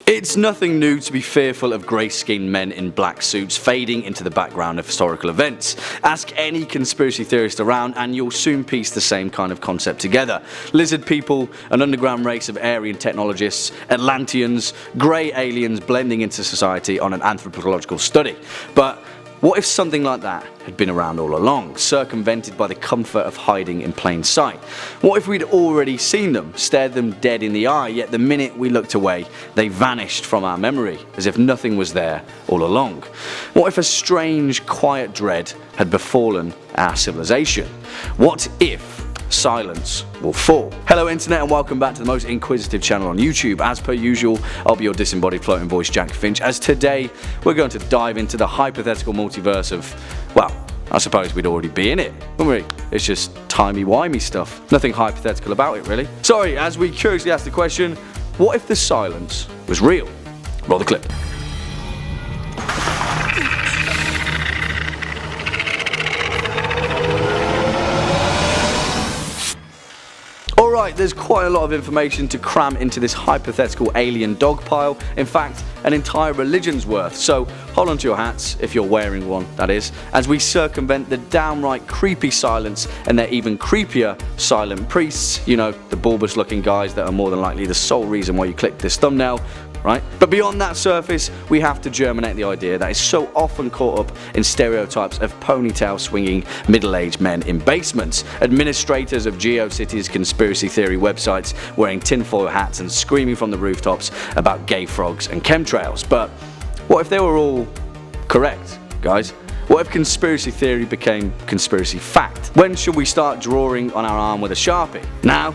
It's nothing new to be fearful of grey-skinned men in black suits fading into the background of historical events. Ask any conspiracy theorist around and you'll soon piece the same kind of concept together. Lizard people, an underground race of Aryan technologists, Atlanteans, grey aliens blending into society on an anthropological study. But what if something like that had been around all along, circumvented by the comfort of hiding in plain sight? What if we'd already seen them, stared them dead in the eye, yet the minute we looked away, they vanished from our memory, as if nothing was there all along? What if a strange, quiet dread had befallen our civilization? What if silence will fall? Hello internet and welcome back to the most inquisitive channel on YouTube. As per usual, I'll be your disembodied floating voice Jack Finch, as today we're going to dive into the hypothetical multiverse of, well, I suppose we'd already be in it, wouldn't we? It's just timey-wimey stuff. Nothing hypothetical about it really. Sorry, as we curiously ask the question, what if the silence was real? Roll the clip. Alright, there's quite a lot of information to cram into this hypothetical alien dogpile. In fact, an entire religion's worth. So hold on to your hats, if you're wearing one, that is, as we circumvent the downright creepy silence and their even creepier silent priests. You know, the bulbous looking guys that are more than likely the sole reason why you clicked this thumbnail. Right? But beyond that surface, we have to germinate the idea that is so often caught up in stereotypes of ponytail swinging middle-aged men in basements, administrators of GeoCities conspiracy theory websites wearing tinfoil hats and screaming from the rooftops about gay frogs and chemtrails. But what if they were all correct, guys? What if conspiracy theory became conspiracy fact? When should we start drawing on our arm with a Sharpie? Now?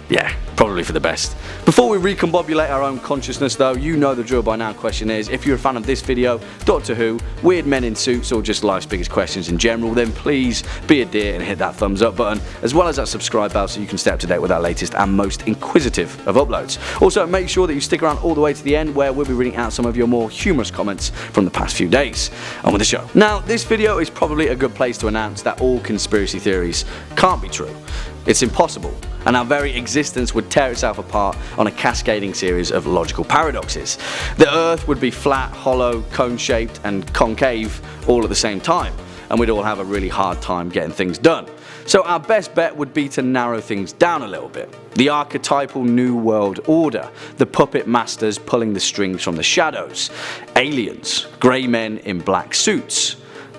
Yeah, probably for the best. Before we recombobulate our own consciousness though, you know the drill by now. Question is, if you're a fan of this video, Doctor Who, weird men in suits, or just life's biggest questions in general, then please be a dear and hit that thumbs up button, as well as that subscribe bell so you can stay up to date with our latest and most inquisitive of uploads. Also, make sure that you stick around all the way to the end, where we'll be reading out some of your more humorous comments from the past few days. On with the show. Now, this video is probably a good place to announce that all conspiracy theories can't be true. It's impossible, and our very existence would tear itself apart on a cascading series of logical paradoxes. The Earth would be flat, hollow, cone-shaped and concave all at the same time, and we'd all have a really hard time getting things done. So our best bet would be to narrow things down a little bit. The archetypal New World Order, the puppet masters pulling the strings from the shadows, aliens, grey men in black suits,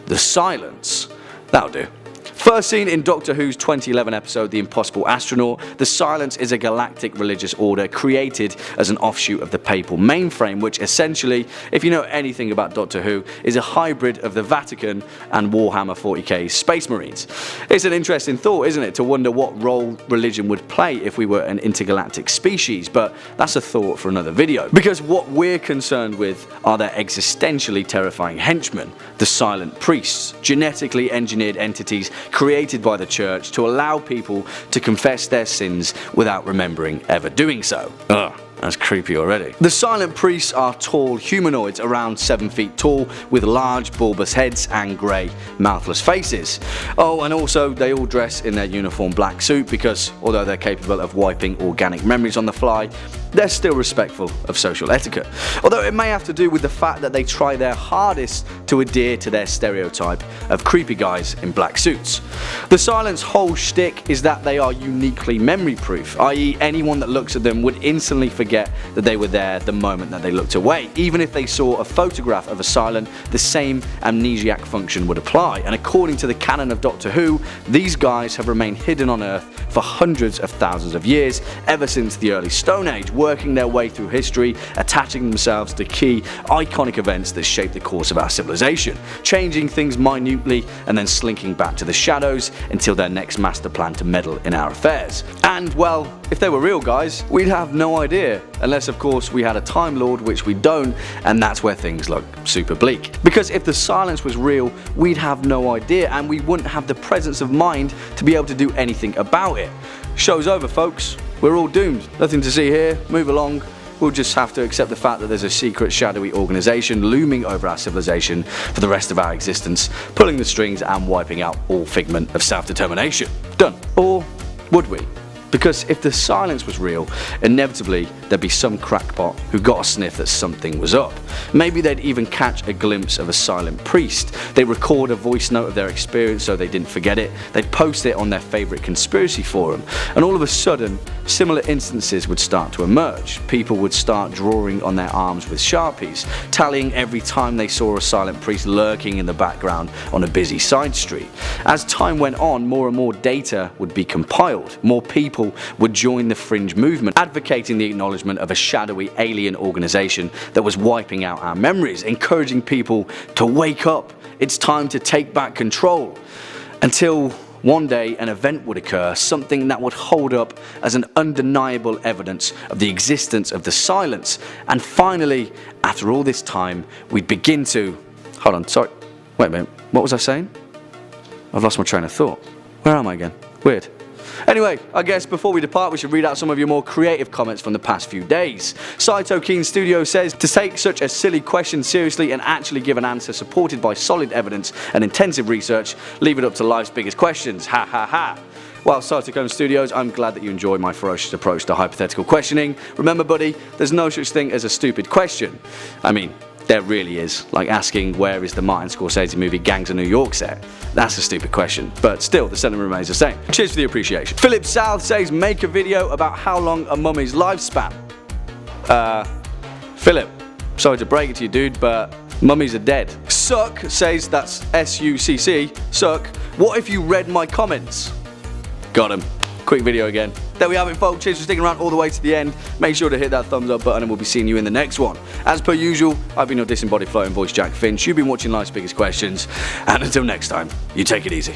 the silence. That'll do. First seen in Doctor Who's 2011 episode The Impossible Astronaut, the Silence is a galactic religious order created as an offshoot of the papal mainframe, which essentially, if you know anything about Doctor Who, is a hybrid of the Vatican and Warhammer 40k Space Marines. It's an interesting thought, isn't it, to wonder what role religion would play if we were an intergalactic species, but that's a thought for another video. Because what we're concerned with are their existentially terrifying henchmen, the silent priests, genetically engineered entities created by the church to allow people to confess their sins without remembering ever doing so. Ugh. That's creepy already. The silent priests are tall humanoids around 7 feet tall with large bulbous heads and grey mouthless faces. Oh, and also they all dress in their uniform black suit because although they're capable of wiping organic memories on the fly, they're still respectful of social etiquette. Although it may have to do with the fact that they try their hardest to adhere to their stereotype of creepy guys in black suits. The Silence whole shtick is that they are uniquely memory proof, i.e. anyone that looks at them would instantly forget that they were there the moment that they looked away. Even if they saw a photograph of a Silent, the same amnesiac function would apply. And according to the canon of Doctor Who, these guys have remained hidden on Earth for hundreds of thousands of years, ever since the early Stone Age, working their way through history, attaching themselves to key, iconic events that shaped the course of our civilization, changing things minutely and then slinking back to the shadows until their next master plan to meddle in our affairs. And well, if they were real guys, we'd have no idea, unless of course we had a Time Lord, which we don't, and that's where things look super bleak. Because if the Silence was real, we'd have no idea and we wouldn't have the presence of mind to be able to do anything about it. Show's over, folks. We're all doomed. Nothing to see here. Move along. We'll just have to accept the fact that there's a secret shadowy organisation looming over our civilization for the rest of our existence, pulling the strings and wiping out all figment of self-determination. Done. Or would we? Because if the silence was real, inevitably there'd be some crackpot who got a sniff that something was up. Maybe they'd even catch a glimpse of a silent priest. They'd record a voice note of their experience so they didn't forget it. They'd post it on their favourite conspiracy forum. And all of a sudden, similar instances would start to emerge. People would start drawing on their arms with Sharpies, tallying every time they saw a silent priest lurking in the background on a busy side street. As time went on, more and more data would be compiled. More people would join the fringe movement, advocating the acknowledgement of a shadowy alien organisation that was wiping out our memories, encouraging people to wake up. It's time to take back control. Until one day an event would occur, something that would hold up as an undeniable evidence of the existence of the silence. And finally, after all this time, we'd begin to... Hold on, sorry. Wait a minute. What was I saying? I've lost my train of thought. Where am I again? Weird. Anyway, I guess before we depart we should read out some of your more creative comments from the past few days. Saito Keen Studio says, to take such a silly question seriously and actually give an answer supported by solid evidence and intensive research, leave it up to life's biggest questions, ha ha ha. Well, Saito Keen Studios, I'm glad that you enjoy my ferocious approach to hypothetical questioning. Remember buddy, there's no such thing as a stupid question. I mean, there really is, like asking where is the Martin Scorsese movie Gangs of New York set. That's a stupid question, but still the sentiment remains the same. Cheers for the appreciation. Philip South says, make a video about how long a mummy's lifespan. Philip, sorry to break it to you dude, but mummies are dead. Suck says, that's S-U-C-C, Suck, what if you read my comments? Got him. Quick video again. There we have it folks, cheers for sticking around all the way to the end. Make sure to hit that thumbs up button and we'll be seeing you in the next one. As per usual, I've been your disembodied floating voice Jack Finch, you've been watching Life's Biggest Questions, and until next time, you take it easy.